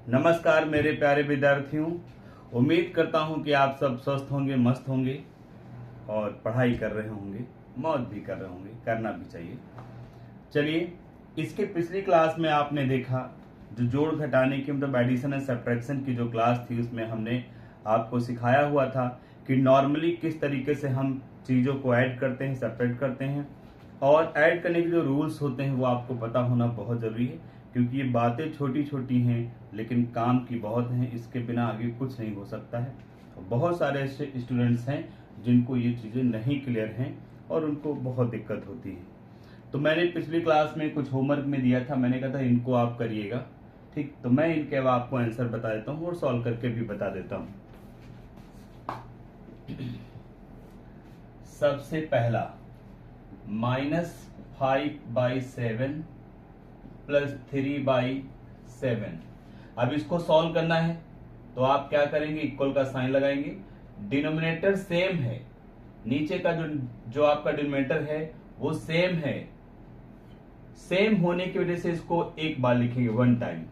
नमस्कार मेरे प्यारे विद्यार्थियों, उम्मीद करता हूं कि आप सब स्वस्थ होंगे, मस्त होंगे और पढ़ाई कर रहे होंगे, मौज भी कर रहे होंगे, करना भी चाहिए। चलिए, इसके पिछली क्लास में आपने देखा जो जोड़ घटाने की मतलब एडिशन एंड सब्ट्रैक्शन की जो क्लास थी उसमें हमने आपको सिखाया हुआ था कि नॉर्मली किस तरीके से हम चीज़ों को ऐड करते हैं, सेपरेट करते हैं और ऐड करने के जो रूल्स होते हैं वो आपको पता होना बहुत ज़रूरी है, क्योंकि ये बातें छोटी छोटी हैं लेकिन काम की बहुत हैं। इसके बिना आगे कुछ नहीं हो सकता है। बहुत सारे ऐसे स्टूडेंट्स हैं जिनको ये चीज़ें नहीं क्लियर हैं और उनको बहुत दिक्कत होती है। तो मैंने पिछली क्लास में कुछ होमवर्क में दिया था, मैंने कहा था इनको आप करिएगा, ठीक। तो मैं इनके अब आपको आंसर बता देता हूँ और सॉल्व करके भी बता देता हूँ। सबसे पहला -5/7 प्लस 3/7। अब इसको सॉल्व करना है तो आप क्या करेंगे, इक्वल का साइन लगाएंगे। डिनोमिनेटर सेम है, नीचे का जो आपका डिनोमिनेटर है वो सेम है। सेम होने की वजह से इसको एक बार लिखेंगे, वन टाइम।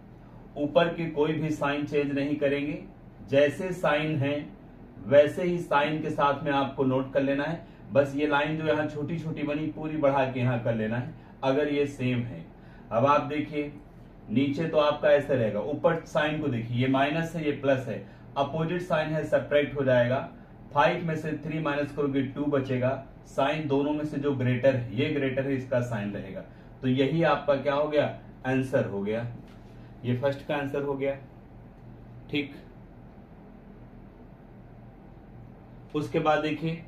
ऊपर की कोई भी साइन चेंज नहीं करेंगे, जैसे साइन है वैसे ही साइन के साथ में आपको नोट कर लेना है। बस ये लाइन जो यहाँ छोटी छोटी बनी पूरी बढ़ा के यहाँ कर लेना है, अगर ये सेम है। अब आप देखिए नीचे तो आपका ऐसे रहेगा, ऊपर साइन को देखिए, ये माइनस है ये प्लस है, अपोजिट साइन है, सब्ट्रैक्ट हो जाएगा। 5 में से 3 माइनस करोगे 2 बचेगा। साइन दोनों में से जो ग्रेटर है, ये ग्रेटर है, इसका साइन रहेगा। तो यही आपका क्या हो गया, आंसर हो गया। ये फर्स्ट का आंसर हो गया, ठीक। उसके बाद देखिए,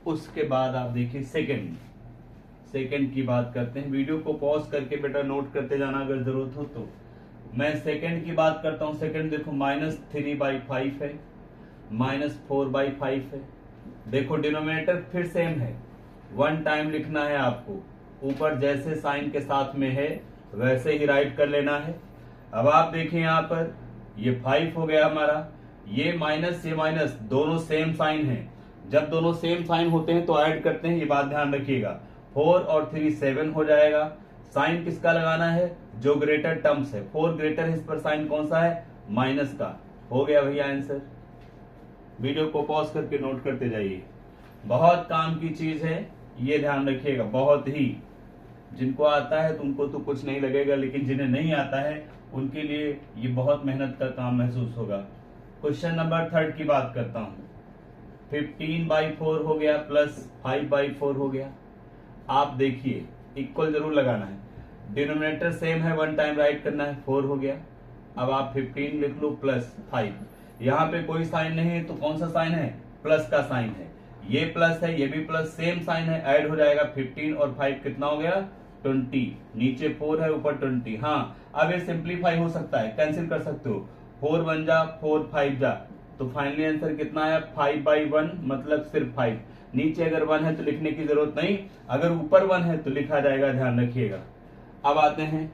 उसके बाद आप देखिए सेकंड की बात करते हैं। वीडियो को पॉज करके बेटा नोट करते जाना अगर जरूरत हो तो। मैं सेकंड की बात करता हूं। सेकंड देखो -3/5 है, -4/5 है। देखो डिनोमिनेटर फिर सेम है, वन टाइम लिखना है आपको। ऊपर जैसे साइन के साथ में है वैसे ही राइट कर लेना है। अब आप देखिए यहाँ पर ये 5 हो गया हमारा, ये माइनस दोनों सेम साइन है। जब दोनों सेम साइन होते हैं तो ऐड करते हैं, ये बात ध्यान रखिएगा। 4 और 3 7 हो जाएगा। साइन किसका लगाना है, जो ग्रेटर टर्म्स है। 4 ग्रेटर है, इस पर साइन कौन सा है, माइनस का। हो गया भैया आंसर। वीडियो को पॉज करके नोट करते जाइए, बहुत काम की चीज है, ये ध्यान रखिएगा। बहुत ही, जिनको आता है तो उनको तो कुछ नहीं लगेगा, लेकिन जिन्हें नहीं आता है उनके लिए ये बहुत मेहनत का काम महसूस होगा। क्वेश्चन नंबर 3 की बात करता हूं। 15/4 हो गया प्लस 5/4 हो गया। आप देखिए इक्वल जरूर लगाना है, डिनोमिनेटर सेम है, वन टाइम राइट करना है। 4 हो गया। अब आप 15 लिख लो प्लस 5। यहाँ पे कोई साइन नहीं है तो कौन सा साइन है, प्लस का साइन है। ये प्लस है, ये भी प्लस, सेम साइन है, ऐड हो जाएगा। 15 और 5 कितना हो गया, 20। नीचे 4 है, ऊपर 20। हाँ, अब ये सिंप्लीफाई हो सकता है, कैंसिल कर सकते हो। 4 1 जा, 4 5 जा, तो फाइनली आंसर कितना आया, 5/1, मतलब सिर्फ 5। नीचे अगर 1 है तो लिखने की जरूरत नहीं, अगर ऊपर 1 है तो लिखा जाएगा, ध्यान रखिएगा। अब आते हैं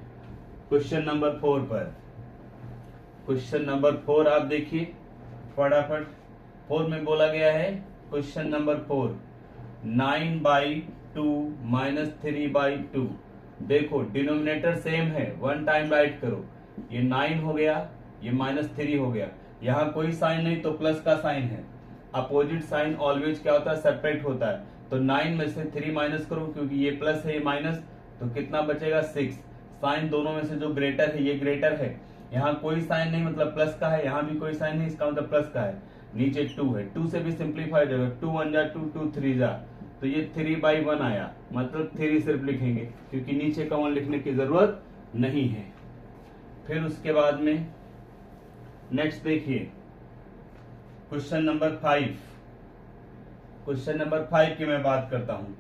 क्वेश्चन नंबर 4 पर। क्वेश्चन नंबर 4 आप देखिए फटाफट। 4 में बोला गया है, क्वेश्चन नंबर 4, 9/2 -3/2। देखो डिनोमिनेटर सेम है, वन टाइम राइट करो। ये 9 हो गया, ये -3 हो गया। यहाँ कोई साइन नहीं तो प्लस का साइन है। अपोजिट साइन ऑलवेज क्या होता है, सेपरेट होता है। तो 9 में से 3 माइनस करो, क्योंकि ये प्लस है ये माइनस, तो कितना बचेगा, 6। साइन दोनों में से जो ग्रेटर है ये ग्रेटर है। यहाँ कोई साइन नहीं मतलब प्लस का है, यहाँ भी कोई साइन नहीं, इसका मतलब प्लस का है। नीचे 2 है, 2 से भी सिंप्लीफाई हो जाएगा। 2 1 जा 2, 2 3 जा, तो ये 3/1 आया, मतलब 3 सिर्फ लिखेंगे क्योंकि नीचे का 1 लिखने की जरूरत नहीं है। फिर उसके बाद में नेक्स्ट देखिए क्वेश्चन नंबर 5। क्वेश्चन नंबर 5 की मैं बात करता हूं।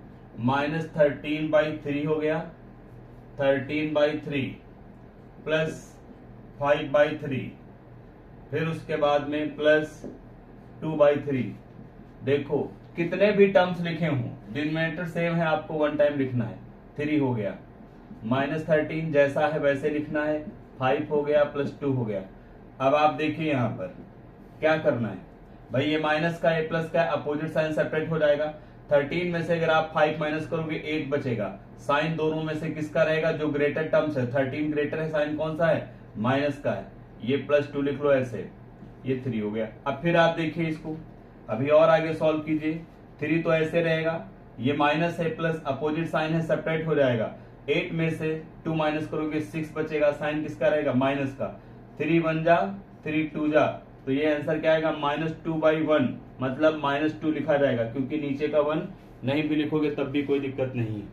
-13/3 हो गया, 13/3 प्लस 5/3, फिर उसके बाद में प्लस 2/3। देखो कितने भी टर्म्स लिखे हों, डिनोमिनेटर सेम है, आपको वन टाइम लिखना है। 3 हो गया, -13 जैसा है वैसे लिखना है। 5 हो गया प्लस 2 हो गया। अब आप देखिए यहाँ पर क्या करना है भाई, ये माइनस का ये प्लस का, अपोजिट साइन सेपरेट हो जाएगा। 13 में से अगर आप 5 माइनस करोगे 8 बचेगा। साइन दोनों में से किसका रहेगा, जो ग्रेटर टर्म्स है। 13 ग्रेटर है, साइन कौन सा है, माइनस का है। ये +2 लिख लो ऐसे, ये 3 हो गया। अब फिर आप देखिए इसको, अभी और आगे सॉल्व कीजिए। 3 तो ऐसे रहेगा, ये माइनस है प्लस अपोजिट साइन है, सेपरेट हो जाएगा। 8 में से 2 माइनस करोगे 6 बचेगा, साइन किसका रहेगा, माइनस का। 3 1 जा 3 2 जा, तो ये आंसर क्या आएगा, -2/1, मतलब -2 लिखा जाएगा, क्योंकि नीचे का 1 नहीं भी लिखोगे तब भी कोई दिक्कत नहीं है।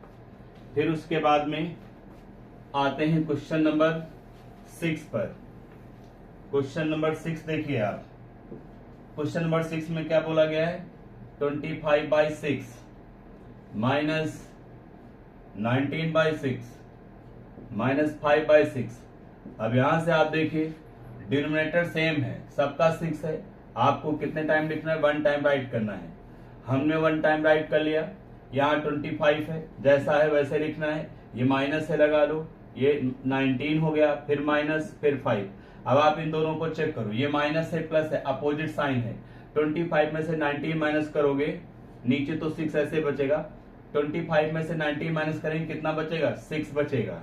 फिर उसके बाद में आते हैं क्वेश्चन नंबर 6 पर। क्वेश्चन नंबर 6 देखिए आप, क्वेश्चन नंबर 6 में क्या बोला गया है, 25/6 माइनस 19/6 माइनस 5/6। अब यहां से आप देखिए डिनोमिनेटर सेम है, सबका 6 है, आपको कितने टाइम लिखना है, 1 टाइम राइट करना है। हमने 1 टाइम राइट कर लिया, यहाँ 25 है, जैसा है वैसे लिखना है। ये माइनस है लगा लो, ये 19 हो गया, फिर माइनस फिर 5। अब आप इन दोनों को चेक करो, ये माइनस है प्लस है, अपोजिट साइन है। 25 में से 19 माइनस करोगे, नीचे तो 6 ऐसे बचेगा। 25 में से 19 माइनस करेंगे, कितना बचेगा, 6 बचेगा।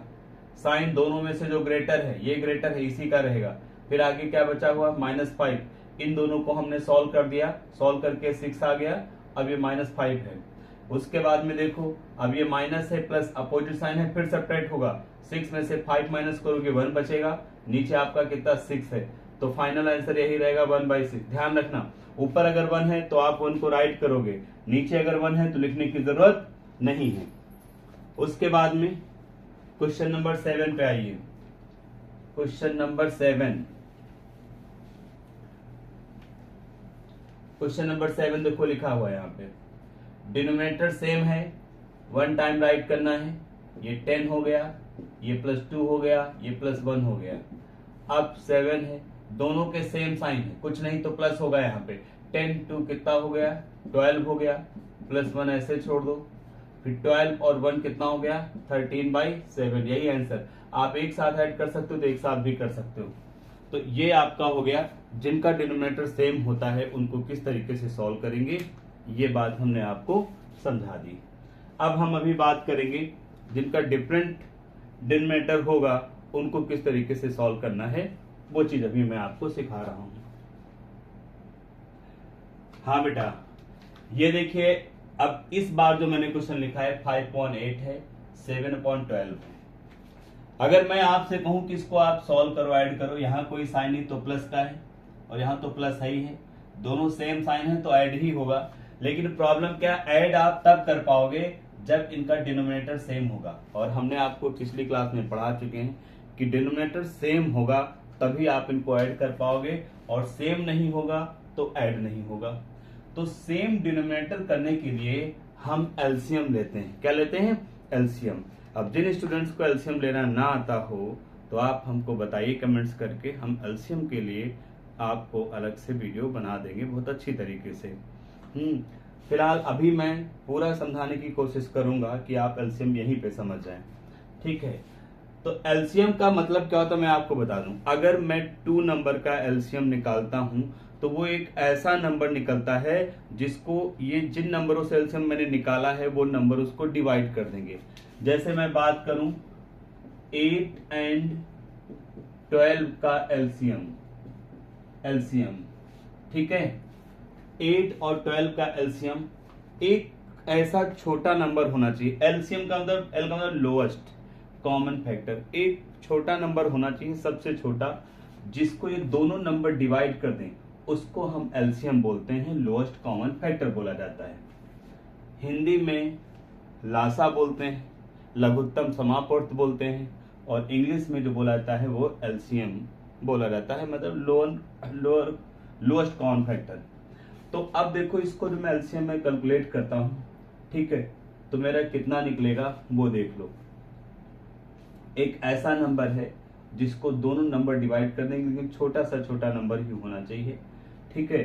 साइन दोनों में से जो ग्रेटर है, ये ग्रेटर है, इसी का रहेगा। फिर आगे क्या बचा हुआ, -5। इन दोनों को हमने सॉल्व कर दिया, सॉल्व करके 6 आ गया, अब ये -5 है। उसके बाद में देखो, अब ये माइनस है प्लस अपोजिट साइन है, फिर सेपरेट होगा। 6 में से 5 माइनस करोगे 1 बचेगा, नीचे आपका कितना 6 है, तो फाइनल आंसर यही रहेगा 1/6। ध्यान रखना, ऊपर अगर 1 है तो आप 1 को राइट करोगे, नीचे अगर 1 है तो लिखने की जरूरत नहीं है। उसके बाद में क्वेश्चन नंबर 7 पे आइए। क्वेश्चन नंबर 7, क्वेश्चन नंबर 7 देखो लिखा हुआ है यहाँ पे, डिनोमिनेटर सेम है, 1 टाइम राइट करना है। ये 10 हो गया, ये +2 हो गया, ये +1 हो गया। अब 7 है, दोनों के सेम साइन है, कुछ नहीं तो प्लस होगा यहाँ पे। 10 2 कितना हो गया, 12 हो गया, +1 ऐसे छोड़ दो, फिर 12 और 1 कितना हो गया, 13/7। यही आंसर, आप एक साथ ऐड कर सकते हो तो एक साथ भी कर सकते हो। तो ये आपका हो गया, जिनका डिनोमिनेटर सेम होता है उनको किस तरीके से सॉल्व करेंगे, ये बात हमने आपको समझा दी। अब हम अभी बात करेंगे जिनका डिफरेंट डिनोमिनेटर होगा उनको किस तरीके से सॉल्व करना है, वो चीज अभी मैं आपको सिखा रहा हूं। हाँ बेटा, ये देखिए, अब इस बार जो मैंने क्वेश्चन लिखा है 5/8 है, 7/12 है। अगर मैं आपसे कहूं कि इसको आप सॉल्व करो, ऐड करो, यहाँ कोई साइन नहीं तो प्लस का है और यहाँ तो प्लस है ही है, दोनों सेम साइन है तो ऐड ही होगा। लेकिन प्रॉब्लम क्या, ऐड आप तब कर पाओगे जब इनका डिनोमिनेटर सेम होगा, और हमने आपको पिछली क्लास में पढ़ा चुके हैं कि डिनोमिनेटर सेम होगा तभी आप इनको ऐड कर पाओगे, और सेम नहीं होगा तो ऐड नहीं होगा। तो सेम डिनोमिनेटर करने के लिए हम एलसीएम लेते हैं। क्या लेते हैं, एलसीएम। अब जिन स्टूडेंट्स को एलसीएम लेना ना आता हो तो आप हमको बताइए कमेंट्स करके, हम एलसीएम के लिए आपको अलग से वीडियो बना देंगे बहुत अच्छी तरीके से। फिलहाल अभी मैं पूरा समझाने की कोशिश करूंगा कि आप एलसीएम यहीं पे समझ जाएं, ठीक है। तो एलसीएम का मतलब क्या होता है मैं आपको बता दूं। अगर मैं 2 नंबर का एलसीएम निकालता हूं तो वो एक ऐसा नंबर निकलता है जिसको, ये जिन नंबरों से एलसीएम मैंने निकाला है वो नंबर उसको डिवाइड कर देंगे। जैसे मैं बात करूं 8 और 12 का एलसीएम, ठीक है। 8 और 12 का एलसीएम एक ऐसा छोटा नंबर होना चाहिए। एलसीएम का मतलब, एल का मतलब लोएस्ट कॉमन फैक्टर, एक छोटा नंबर होना चाहिए, सबसे छोटा, जिसको ये दोनों नंबर डिवाइड कर दें उसको हम एलसीएम बोलते हैं, लोएस्ट कॉमन फैक्टर बोला जाता है। हिंदी में लासा बोलते हैं, लघुत्तम समापवर्त बोलते हैं, और इंग्लिश में जो बोला जाता है वो एलसीएम बोला जाता है, मतलब लोएस्ट कॉमन फैक्टर। तो अब देखो, इसको जो मैं एलसीएम में कैलकुलेट करता हूं, ठीक है, तो मेरा कितना निकलेगा वो देख लो। एक ऐसा नंबर है जिसको दोनों नंबर डिवाइड कर देंगे, लेकिन छोटा सा छोटा नंबर ही होना चाहिए, ठीक है।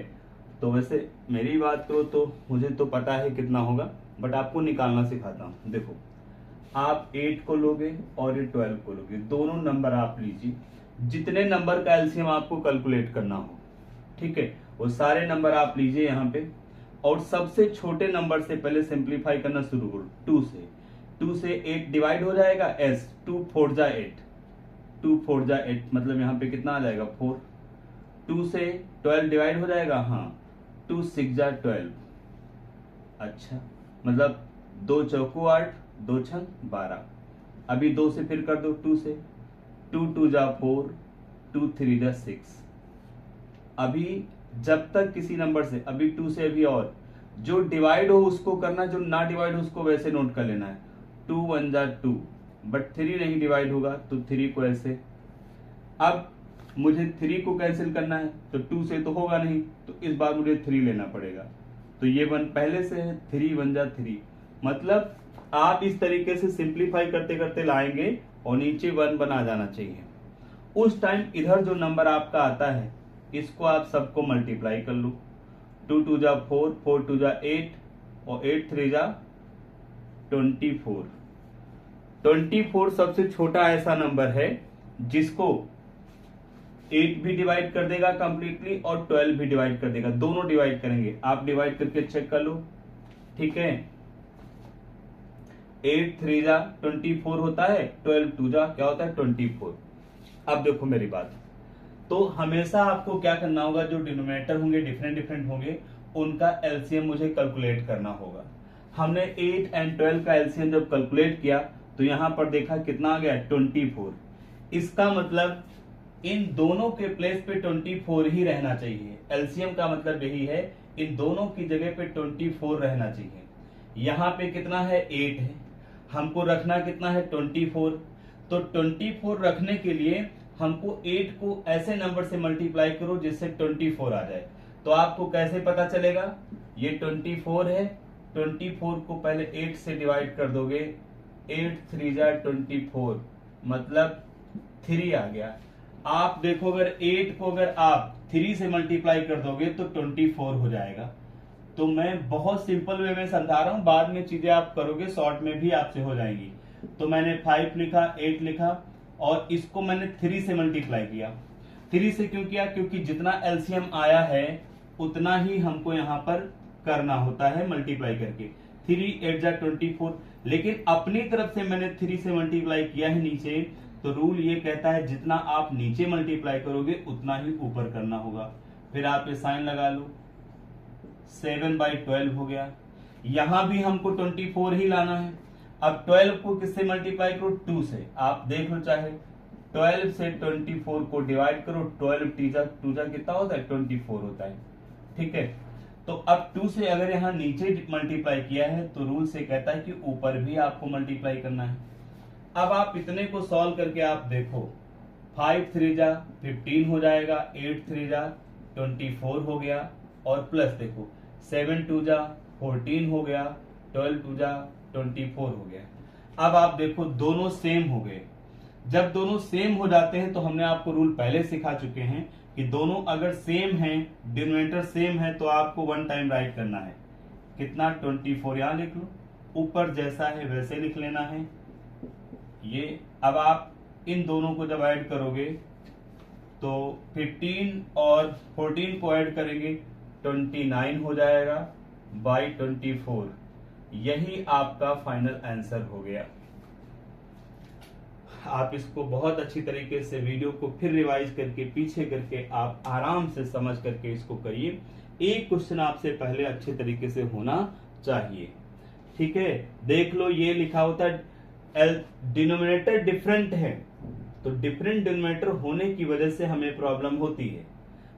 तो वैसे मेरी बात करो तो मुझे तो पता है कितना होगा, बट आपको निकालना सिखाता हूं। देखो, आप 8 को लोगे और ये 12 को लोगे, दोनों नंबर आप लीजिए, जितने नंबर का एलसीएम आपको कैलकुलेट करना हो, ठीक है, वो सारे नंबर आप लीजिए यहाँ पे, और सबसे छोटे नंबर से पहले सिंप्लीफाई करना शुरू करो। 2 से 8 डिवाइड हो जाएगा, एस 2 4 जा 8, 2 4 जा 8, मतलब यहाँ पे कितना आ जाएगा 4। 2 से 12 डिवाइड हो जाएगा, हाँ 2 6 जा 12। अच्छा, मतलब 2 चौको 8, 2 छंग 12। अभी 2 से फिर कर दो 2 से, 2 2 जा 4, 2 3 जा 6। अभी जब तक किसी नंबर से, अभी 2 से अभी और जो डिवाइड हो उसको करना, जो ना डिवाइड हो उसको वैसे नोट कर लेना है। 2 1 जा 2, बट 3 नहीं डिवाइड होगा तो 3 को ऐसे। अब मुझे 3 को कैंसिल करना है तो 2 से तो होगा नहीं, तो इस बार मुझे 3 लेना पड़ेगा। तो ये 1 पहले से है, 3 1 जा 3। मतलब आप इस तरीके से सिंप्लीफाई करते करते लाएंगे और नीचे 1 बना जाना चाहिए। उस टाइम इधर जो नंबर आपका आता है इसको आप सबको मल्टीप्लाई कर लो। 2 2 जा 4, 4 2 जा 8 और 8 3 जा 24। 24 सबसे छोटा ऐसा नंबर है जिसको 8 भी डिवाइड कर देगा कंप्लीटली और 12 भी डिवाइड कर देगा, दोनों डिवाइड करेंगे। आप डिवाइड करके चेक कर लो, ठीक है। 8 3 जा 24 होता है, 12 2 जा क्या होता है 24। अब देखो मेरी बात, तो हमेशा आपको क्या करना होगा, जो डिनोमिनेटर होंगे डिफरेंट डिफरेंट होंगे उनका एलसीएम मुझे कैलकुलेट करना होगा। हमने 8 और 12 का एलसीएम जब कैलकुलेट किया तो यहां पर देखा कितना आ गया 24। इसका मतलब इन दोनों के प्लेस पे 24 ही रहना चाहिए। एलसीएम का मतलब यही है, इन दोनों की जगह पे 24 रहना चाहिए। यहाँ पे कितना है 8 है, हमको रखना कितना है 24। तो 24 रखने के लिए हमको 8 को ऐसे नंबर से मल्टीप्लाई करो जिससे 24 आ जाए। तो आपको कैसे पता चलेगा, ये 24 है, 24 को पहले 8 से डिवाइड कर दोगे, 8 3 जा 24, मतलब 3 आ गया। आप देखो अगर 8 को अगर आप 3 से मल्टीप्लाई कर दोगे तो 24 हो जाएगा। तो मैं बहुत सिंपल वे में समझा रहा हूं, बाद में चीजें आप करोगे शॉर्ट में भी आपसे हो जाएंगी। तो मैंने 5 लिखा, 8 लिखा और इसको मैंने 3 से मल्टीप्लाई किया। 3 से क्यों किया, क्योंकि जितना एलसीएम आया है उतना ही हमको यहाँ पर करना होता है मल्टीप्लाई करके। 3 8 जा 24, लेकिन अपनी तरफ से मैंने 3 से मल्टीप्लाई किया है नीचे, तो रूल ये कहता है जितना आप नीचे मल्टीप्लाई करोगे उतना ही ऊपर करना होगा। फिर आप ये साइन लगा लो, 7/12 हो गया। यहां भी हमको 24 ही लाना है। अब 12 को किससे मल्टीप्लाई करो, 2 से। आप देख लो चाहे 12 से 24 को डिवाइड करो, 12 2 जा कितना होता है 24 होता है, ठीक है। तो अब 2 से अगर यहाँ नीचे मल्टीप्लाई किया है तो रूल से कहता है कि ऊपर भी आपको मल्टीप्लाई करना है। अब आप इतने को सॉल्व करके आप देखो, 5 3 जा 15 हो जाएगा, 8 3 जा 24 हो गया, और प्लस देखो 7 2 जा 14 हो गया, 12 2 जा 24 हो गया। अब आप देखो दोनों सेम हो गए। जब दोनों सेम हो जाते हैं तो हमने आपको रूल पहले सिखा चुके हैं कि दोनों अगर सेम हैं, डिनोमिनेटर सेम है, तो आपको 1 टाइम राइट करना है। कितना 24 यहां लिख लो, ऊपर जैसा है वैसे लिख लेना है ये। अब आप इन दोनों को जब ऐड करोगे तो 15 और 14 को ऐड करेंगे 29 हो जाएगा बाई 24। यही आपका फाइनल आंसर हो गया। आप इसको बहुत अच्छी तरीके से वीडियो को फिर रिवाइज करके पीछे करके आप आराम से समझ करके इसको करिए। एक क्वेश्चन आपसे पहले अच्छे तरीके से होना चाहिए, ठीक है। देख लो ये लिखा होता है डिनोमिनेटर डिफरेंट है, तो डिफरेंट डिनोमिनेटर होने की वजह से हमें प्रॉब्लम होती है।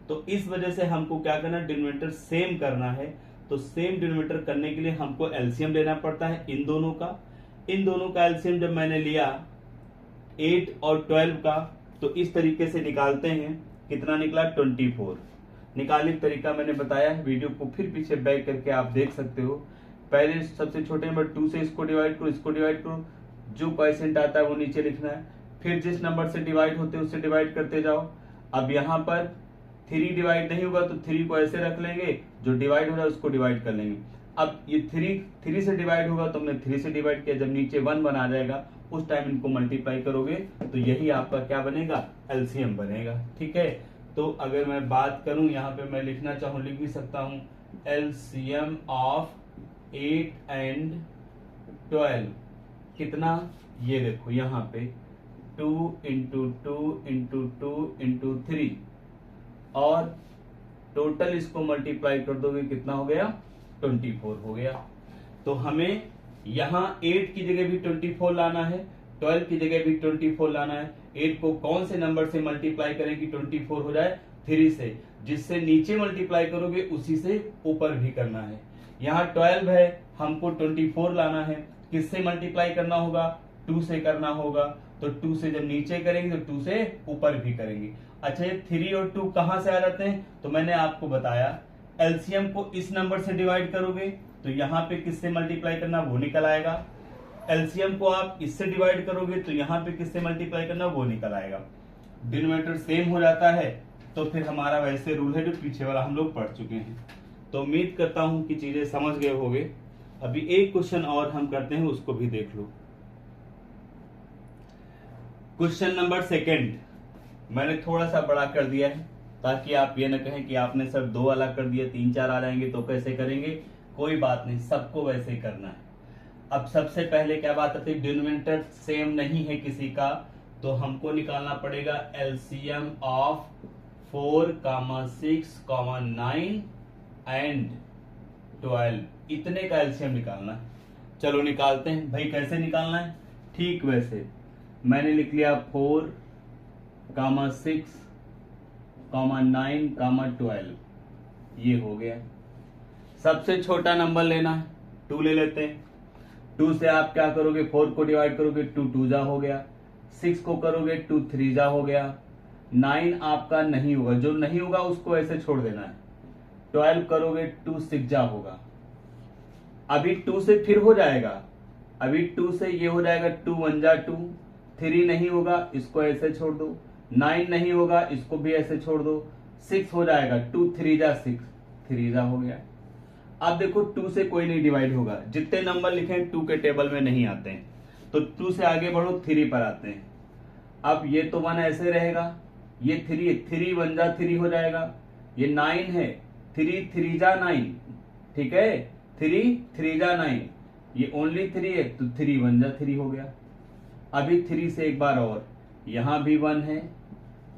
तो इस वजह से हमको क्या करना, डिनोमिनेटर सेम करना है। तो सेम डिनोमिनेटर करने के लिए हमको एलसीएम लेना पड़ता है इन दोनों का। इन दोनों का एलसीएम जब मैंने लिया 8 और 12 का, तो इस तरीके से निकालते हैं। कितना निकला 24। निकालने का तरीका मैंने बताया है, वीडियो को फिर पीछे बैक करके आप देख सकते हो। पहले सबसे छोटे नंबर 2 से इसको डिवाइड करो, इसको डिवाइड करो, जो क्वोशिएंट आता है वो नीचे लिखना है। फिर जिस नंबर से डिवाइड होते हैं उससे डिवाइड करते जाओ। अब यहाँ पर 3 डिवाइड नहीं होगा तो 3 को ऐसे रख लेंगे, जो डिवाइड हो रहा है उसको डिवाइड कर लेंगे। अब ये 3 से डिवाइड होगा तो हमने 3 से डिवाइड किया, जब नीचे 1 बना जाएगा उस टाइम इनको मल्टीप्लाई करोगे तो यही आपका क्या बनेगा, एलसीएम बनेगा, ठीक है। तो अगर मैं बात करूं यहाँ पे मैं लिखना चाहूं, लिख भी सकता हूं एलसीएम ऑफ 8 और 12 कितना, ये देखो यहाँ पे 2 इंटू 2 इंटू 2 इंटू 3 और टोटल इसको मल्टीप्लाई कर दोगे कितना हो गया 24 हो गया। तो हमें यहाँ 8 की जगह भी 24 लाना है, 12 की जगह भी 24 लाना है। 8 को कौन से नंबर से मल्टीप्लाई करें कि 24 हो जाए 3 से, जिससे नीचे मल्टीप्लाई करोगे उसी से ऊपर भी करना है। यहाँ 12 है, हमको 24 लाना है, किससे मल्टीप्लाई करना होगा 2 से करना होगा। तो 2 से जब नीचे करेंगे तो 2 से ऊपर भी करेंगे। अच्छा ये 3 और 2 कहां से आ जाते हैं, तो मैंने आपको बताया एलसीएम को इस नंबर से डिवाइड करोगे तो यहाँ पे किससे मल्टीप्लाई करना वो निकल आएगा। एलसीएम को आप इससे डिवाइड करोगे तो यहाँ पे किससे मल्टीप्लाई करना वो निकल आएगा। डिनोमिनेटर सेम हो जाता है तो फिर हमारा वैसे रूल है जो पीछे वाला हम लोग पढ़ चुके हैं। तो उम्मीद करता हूं कि चीजें समझ गए होंगे। अभी एक क्वेश्चन और हम करते हैं, उसको भी देख लो। क्वेश्चन नंबर 2 मैंने थोड़ा सा बड़ा कर दिया है ताकि आप ये न कहें कि आपने सिर्फ 2 अलग कर दिए, 3 4 आ जाएंगे तो कैसे करेंगे। कोई बात नहीं, सबको वैसे ही करना है। अब सबसे पहले क्या बात आती है, डिनोमिनेटर सेम नहीं है किसी का, तो हमको निकालना पड़ेगा एलसीएम ऑफ 4, 6, 9 एंड 12। इतने का एलसीएम निकालना है। चलो निकालते हैं भाई। कैसे निकालना है, ठीक वैसे मैंने लिख लिया 4, 6, 9, 12। ये हो गया। सबसे छोटा नंबर लेना है, 2 ले लेते हैं। 2 से आप क्या करोगे, 4 को डिवाइड करोगे 2 2 जा हो गया, 6 को करोगे 2 3 जा हो गया, 9 आपका नहीं होगा, जो नहीं होगा उसको ऐसे छोड़ देना है। 12 करोगे 2 6 जा होगा। अभी 2 से फिर हो जाएगा, अभी 2 से ये हो जाएगा 2 1 जा 2, 3 नहीं होगा इसको ऐसे छोड़ दो, 9 नहीं होगा इसको भी ऐसे छोड़ दो, 6 हो जाएगा 2 3 जा 6, 3 जा हो गया। अब देखो 2 से कोई नहीं डिवाइड होगा, जितने नंबर लिखे 2 के टेबल में नहीं आते हैं, तो 2 से आगे बढ़ो 3 पर आते हैं। अब ये तो 1 ऐसे रहेगा, ये 3 1 जा 3 हो जाएगा, ये 9 है 3 3 जा 9, ठीक है 3 3 जा 9, ये ओनली 3 है तो 3 1 जा 3 हो गया। अभी 3 से एक बार और, यहां भी 1 है,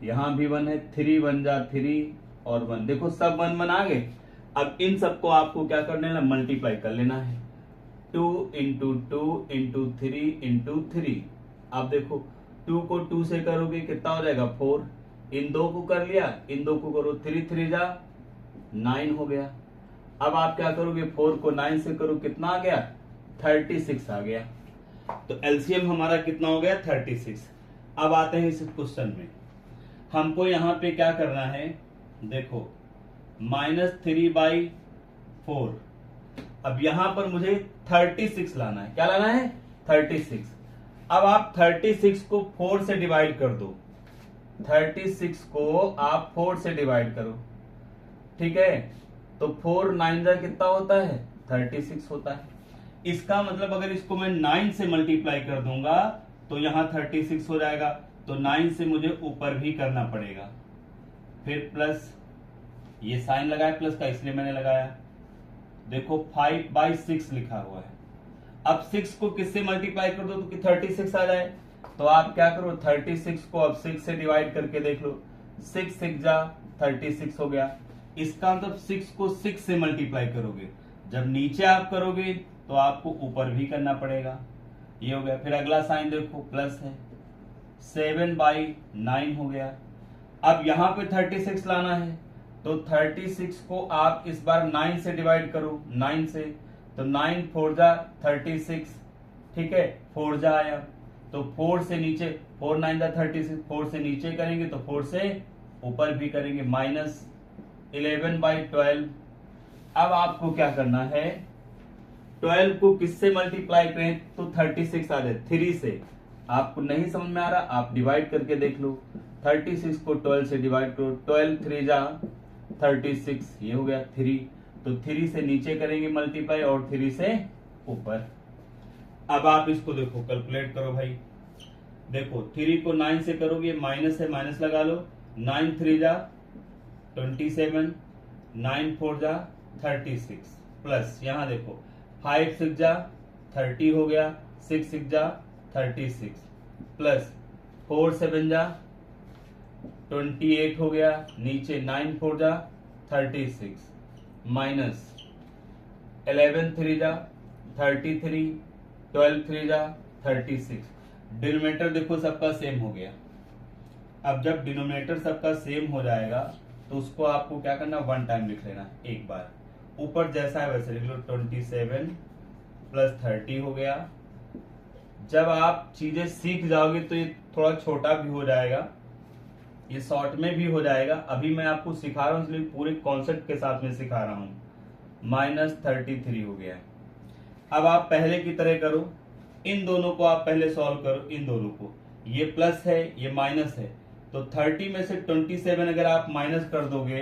यहां भी 1 है, 3 1 जा 3 और 1, देखो सब 1 1 आ गए। अब इन सबको आपको क्या कर लेना, मल्टीप्लाई कर लेना है। 2 इंटू 2 इंटू 3 इंटू 3। अब देखो 2 को 2 से करोगे कितना हो जाएगा 4, इन 2 को कर लिया, इन 2 को करो 3 3 जा 9 हो गया। अब आप क्या करोगे, 4 को 9 से करो कितना आ गया 36 आ गया। तो एलसीएम हमारा कितना हो गया 36। अब आते हैं इस क्वेश्चन में, हमको यहाँ पे क्या करना है, देखो -3/4। अब यहां पर मुझे 36 लाना है, क्या लाना है 36। अब आप 36 को 4 से डिवाइड कर दो, 36 को आप 4 से डिवाइड करो, ठीक है। तो 4 9 जा कितना होता है 36 होता है। इसका मतलब अगर इसको मैं 9 से मल्टीप्लाई कर दूंगा तो यहां 36 हो जाएगा, तो 9 से मुझे ऊपर भी करना पड़ेगा। फिर प्लस, ये साइन लगाया प्लस का इसलिए मैंने लगाया। देखो 5/6 लिखा हुआ है। अब 6 को किससे मल्टीप्लाई कर दो तो कि 36 आ जाए, तो आप क्या करो 36 को अब 6 से डिवाइड करके देख लो, 6 6 जा 36 हो गया। इसका मतलब 6 को 6 से मल्टीप्लाई करोगे, जब नीचे आप करोगे तो आपको ऊपर भी करना पड़ेगा। ये हो गया। फिर अगला साइन देखो प्लस है, 7/9 हो गया। अब यहां पे 36 लाना है, तो 36 को आप इस बार 9 से डिवाइड करो, 9 से, तो 9 4 जा 36, ठीक है 4 जा आया। तो 4 से नीचे, 4 9 जा 36, 4 से नीचे करेंगे तो 4 से ऊपर भी करेंगे, -11/12। अब आपको क्या करना है, 12 को किससे मल्टीप्लाई करें तो 36 आ जाए, 3 से। आपको नहीं समझ में आ रहा आप डिवाइड करके देख लो, 36 को 12 से डिवाइड करो, 12 3 जा 36, ये हो गया 3। तो 3 से नीचे करेंगे मल्टीप्लाई और 3 से ऊपर। अब आप इसको देखो कैलकुलेट करो भाई, देखो 3 को 9 से करोगे, माइनस है माइनस लगा लो, 9 3 जा 27, 9 4 जा 36, प्लस यहां देखो 5 6 जा 30 हो गया, 6 6 जा 36, प्लस 4 7 जा 28 हो गया, नीचे 9 4 जा 36 माइनस 11 3 जा 33, 12 3 जा 36। डिनोमिनेटर देखो सबका सेम हो गया। अब जब डिनोमिनेटर सबका सेम हो जाएगा तो उसको आपको क्या करना, वन टाइम लिख लेना एक बार। ऊपर जैसा है वैसे लिख लो, 27 प्लस 30 हो गया। जब आप चीजें सीख जाओगे तो ये थोड़ा छोटा भी हो जाएगा, ये शॉर्ट में भी हो जाएगा। अभी मैं आपको सिखा रहा हूं इसलिए पूरे कॉन्सेप्ट के साथ में सिखा रहा हूं। माइनस 33 हो गया। अब आप पहले की तरह करो, इन दोनों को आप पहले सॉल्व करो, इन दोनों को। ये प्लस है ये माइनस है, तो 30 में से 27 अगर आप माइनस कर दोगे,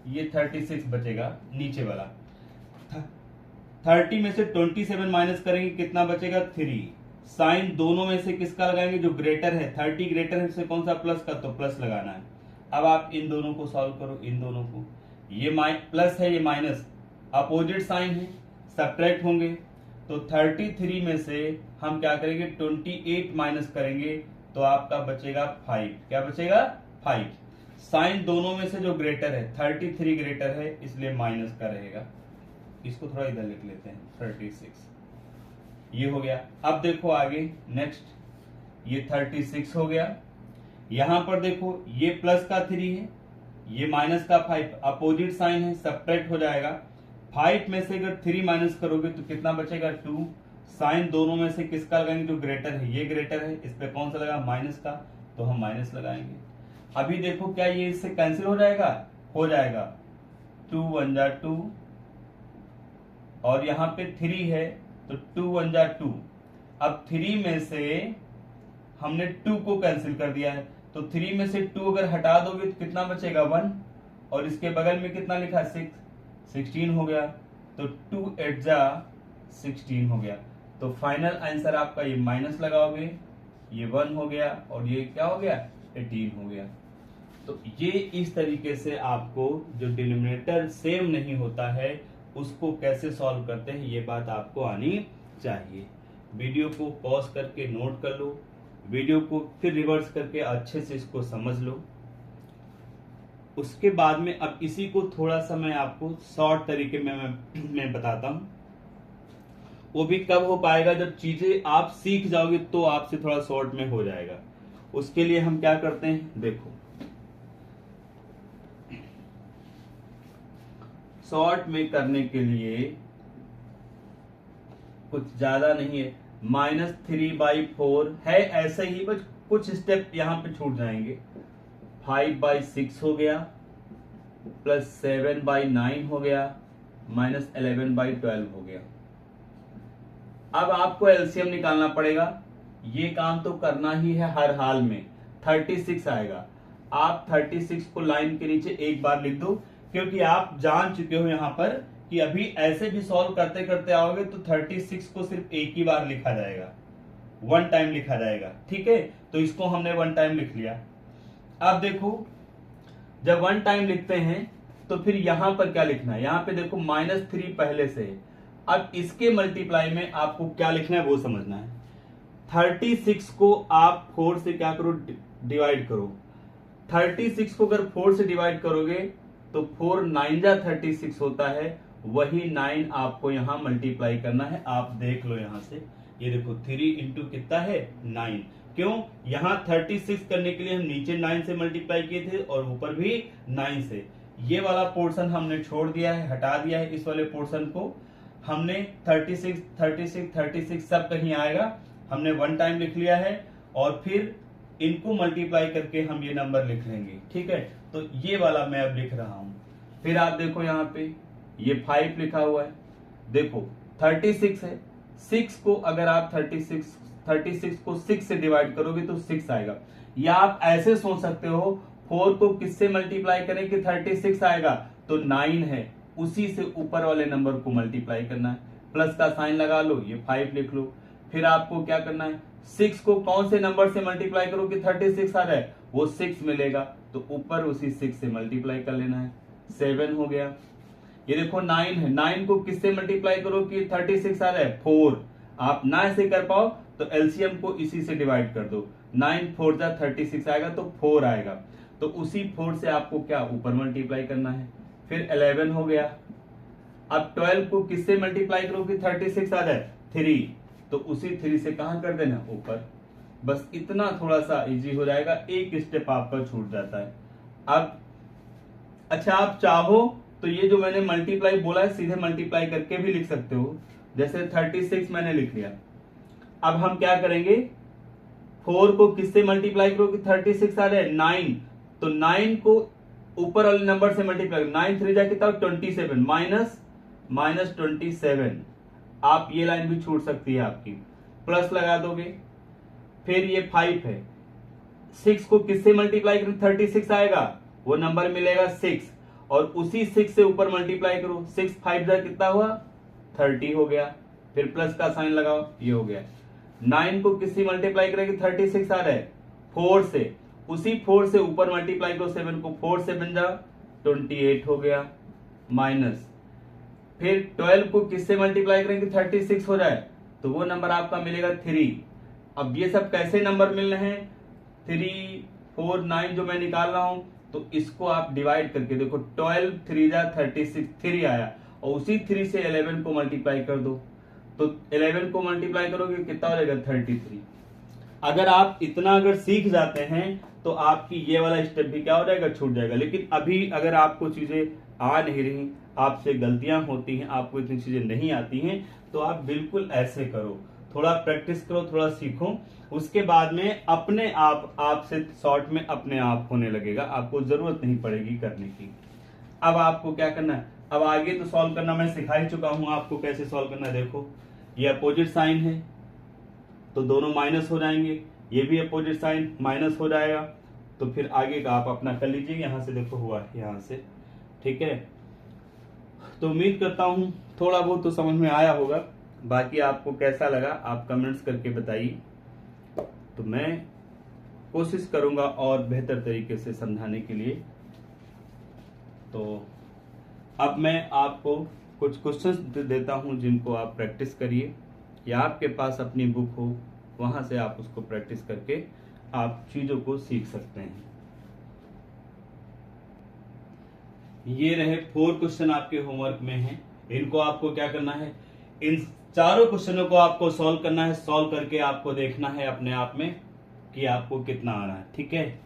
ये 36 बचेगा नीचे वाला। 30 में से 27 माइनस करेंगे कितना बचेगा, 3। साइन दोनों में से किसका लगाएंगे, जो ग्रेटर है। 30 ग्रेटर है से कौन सा, प्लस का, तो प्लस लगाना है। अब आप इन दोनों को सॉल्व करो, इन दोनों को। ये प्लस है ये माइनस, अपोजिट साइन है, सब्ट्रैक्ट होंगे। तो 33 में से हम क्या करेंगे, 28 माइनस करेंगे तो आपका बचेगा 5। क्या बचेगा, 5। साइन दोनों में से जो ग्रेटर है, 33 ग्रेटर है इसलिए माइनस का रहेगा। इसको थोड़ा इधर लिख लेते हैं, 36 ये हो गया। अब देखो आगे नेक्स्ट, ये 36 हो गया। यहां पर देखो ये प्लस का 3 है, ये माइनस का 5, अपोजिट साइन है, सब्ट्रैक्ट हो जाएगा। 5 में से अगर 3 माइनस करोगे तो कितना बचेगा, 2। साइन दोनों में से किसका लगाएंगे, जो ग्रेटर है, ये ग्रेटर है, इस पे कौन सा लगा, माइनस का, तो हम माइनस लगाएंगे। अभी देखो क्या ये इससे कैंसिल हो जाएगा, हो जाएगा। 2 1 जा 2 और यहाँ पे 3 है तो 2 1 जा 2। अब 3 में से हमने 2 को कैंसिल कर दिया है, तो 3 में से 2 अगर हटा दोगे तो कितना बचेगा, 1। और इसके बगल में कितना लिखा है, 6, 16 हो गया। तो 2 8 जा 16 हो गया। तो फाइनल आंसर आपका ये माइनस लगाओगे, ये 1 हो गया और ये क्या हो गया, 18 हो गया। तो ये इस तरीके से आपको जो डिनोमिनेटर सेम नहीं होता है उसको कैसे सॉल्व करते हैं ये बात आपको आनी चाहिए। वीडियो को पॉज करके नोट कर लो, वीडियो को फिर रिवर्स करके अच्छे से इसको समझ लो। उसके बाद में अब इसी को थोड़ा सा मैं आपको शॉर्ट तरीके में मैं बताता हूं। वो भी कब हो पाएगा, जब चीजें आप सीख जाओगे तो आपसे थोड़ा शॉर्ट में हो जाएगा। उसके लिए हम क्या करते हैं, देखो शॉर्ट में करने के लिए कुछ ज्यादा नहीं है, -3/4 है ऐसे ही, बस कुछ स्टेप यहां पे छूट जाएंगे। 5/6 हो गया, +7/9 हो गया, -11/12 हो गया। अब आपको एलसीएम निकालना पड़ेगा, ये काम तो करना ही है हर हाल में। 36 आएगा, आप 36 को लाइन के नीचे एक बार लिख दो, क्योंकि आप जान चुके हो यहां पर कि अभी ऐसे भी सॉल्व करते करते आओगे तो 36 को सिर्फ एक ही बार लिखा जाएगा, वन टाइम लिखा जाएगा, ठीक है। तो इसको हमने वन टाइम लिख लिया। अब देखो जब वन टाइम लिखते हैं तो फिर यहां पर क्या लिखना है, यहां पे देखो -3 पहले से है। अब इसके मल्टीप्लाई में आपको क्या लिखना है वो समझना है। 36 को आप 4 से क्या करो, डिवाइड करो। 36 को अगर 4 से डिवाइड करोगे तो 4 9 जा 36 होता है, वही 9 आपको यहां मल्टीप्लाई करना है। आप देख लो यहां से, ये देखो 3 इंटू कितना है, 9। क्यों, यहां 36 करने के लिए हम नीचे 9 से मल्टीप्लाई किए थे और ऊपर भी 9 से। ये वाला पोर्शन हमने छोड़ दिया है, हटा दिया है। इस वाले पोर्शन को हमने 36 36 36 सब कहीं आएगा, हमने वन टाइम लिख लिया है और फिर इनको मल्टीप्लाई करके हम ये नंबर लिख लेंगे, ठीक है। तो ये वाला मैं अब लिख रहा हूं। फिर आप देखो यहाँ पे ये 5 लिखा हुआ है, देखो 36 है, 6 को अगर आप 36 को 6 से डिवाइड करोगे तो 6 आएगा। या आप ऐसे सोच सकते हो 4 को किससे मल्टीप्लाई करें कि 36 आएगा, तो 9 है, उसी से ऊपर वाले नंबर को मल्टीप्लाई करना है, प्लस का साइन लगा लो, ये 5 लिख लो। फिर आपको क्या करना है, 6 को कौन से नंबर से मल्टीप्लाई करो कि 36 आ जाए, वो 6 मिलेगा, तो ऊपर उसी 6 से मल्टीप्लाई कर लेना है, 7 हो गया। ये देखो 9 है, 9 को किससे मल्टीप्लाई करो कि 36 आ जाए, 4। आप ना ऐसे कर पाओ तो एलसीएम को इसी से डिवाइड कर दो। 9 4 जा 36 आएगा तो 4 आएगा, तो उसी 4 से आपको क्या ऊपर मल्टीप्लाई करना है। फिर 11 हो गया। अब 12 को किससे मल्टीप्लाई करो कि 36 आ जाए, 3, तो उसी 3 से कहां कर देना, ऊपर। बस इतना थोड़ा सा इजी हो जाएगा, एक स्टेप आपका छूट जाता है। अब अच्छा, आप चाहो तो ये जो मैंने मल्टीप्लाई बोला है सीधे मल्टीप्लाई करके भी लिख सकते हो, जैसे 36 मैंने लिख लिया। अब हम क्या करेंगे, 4 को किससे मल्टीप्लाई करो कि 36 आ जाए, 9, तो 9 को ऊपर वाले नंबर से मल्टीप्लाई, 9 3 जा कितना 27, माइनस 27। आप ये लाइन भी छूट सकती है आपकी, प्लस लगा दोगे। फिर ये 5 है, 6 को किससे मल्टीप्लाई करो 36 आएगा, वो नंबर मिलेगा 6, और उसी 6 से ऊपर मल्टीप्लाई करो, 6 5 जा कितना हुआ 30 हो गया। फिर प्लस का साइन लगाओ, ये हो गया। 9 को किससे मल्टीप्लाई करेगी 36 आ रहा है, 4 से, उसी 4 से ऊपर मल्टीप्लाई करो 7 को, 4 7 जा 28 हो गया, माइनस। फिर 12 को किससे मल्टीप्लाई करेंगे 36 हो जाए, तो वो नंबर आपका मिलेगा 3। अब ये सब कैसे नंबर मिल रहे हैं, 3 4 9 जो मैं निकाल रहा हूं, तो इसको आप डिवाइड करके देखो, 12 3 जा 36, 3 आया, और उसी 3 से 11 को मल्टीप्लाई कर दो, तो 11 को मल्टीप्लाई करोगे कितना हो जाएगा 33। अगर आप इतना अगर सीख जाते हैं तो आपकी ये वाला स्टेप भी क्या हो जाएगा, छूट जाएगा। लेकिन अभी अगर आपको चीजें आ नहीं रही, आपसे गलतियां होती हैं, आपको इतनी चीजें नहीं आती हैं, तो आप बिल्कुल ऐसे करो, थोड़ा प्रैक्टिस करो, थोड़ा सीखो, उसके बाद में अपने आप आपसे शॉर्ट में अपने आप होने लगेगा, आपको जरूरत नहीं पड़ेगी करने की। अब आपको क्या करना है, अब आगे तो सॉल्व करना मैं सिखा ही चुका हूं आपको कैसे सॉल्व करना है। देखो ये अपोजिट साइन है तो दोनों माइनस हो जाएंगे, ये भी अपोजिट साइन माइनस हो जाएगा, तो फिर आगे का आप अपना कर लीजिए। यहां से देखो हुआ यहां से, ठीक है। तो उम्मीद करता हूं थोड़ा बहुत तो समझ में आया होगा, बाकी आपको कैसा लगा आप कमेंट्स करके बताइए, तो मैं कोशिश करूंगा और बेहतर तरीके से समझाने के लिए। तो अब मैं आपको कुछ क्वेश्चंस देता हूं जिनको आप प्रैक्टिस करिए, या आपके पास अपनी बुक हो वहां से आप उसको प्रैक्टिस करके आप चीजों को सीख सकते हैं। ये रहे 4 क्वेश्चन आपके होमवर्क में हैं, इनको आपको क्या करना है, इन चारों क्वेश्चनों को आपको सॉल्व करना है, सॉल्व करके आपको देखना है अपने आप में कि आपको कितना आ रहा है, ठीक है।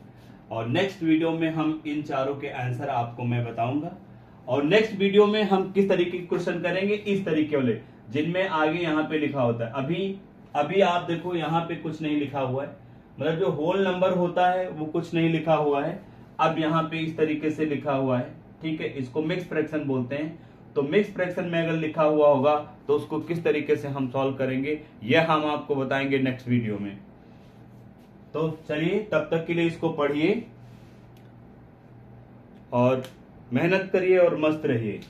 और नेक्स्ट वीडियो में हम इन चारों के आंसर आपको मैं बताऊंगा, और नेक्स्ट वीडियो में हम किस तरीके के क्वेश्चन करेंगे, इस तरीके वाले जिनमें आगे यहाँ पे लिखा होता है। अभी आप देखो यहाँ पे कुछ नहीं लिखा हुआ है, मतलब जो होल नंबर होता है वो कुछ नहीं लिखा हुआ है, अब यहाँ पे इस तरीके से लिखा हुआ है, ठीक है। इसको मिक्स फ्रैक्शन बोलते हैं, तो मिक्स फ्रैक्शन में अगर लिखा हुआ होगा तो उसको किस तरीके से हम सॉल्व करेंगे यह हम आपको बताएंगे नेक्स्ट वीडियो में। तो चलिए तब तक के लिए इसको पढ़िए और मेहनत करिए और मस्त रहिए।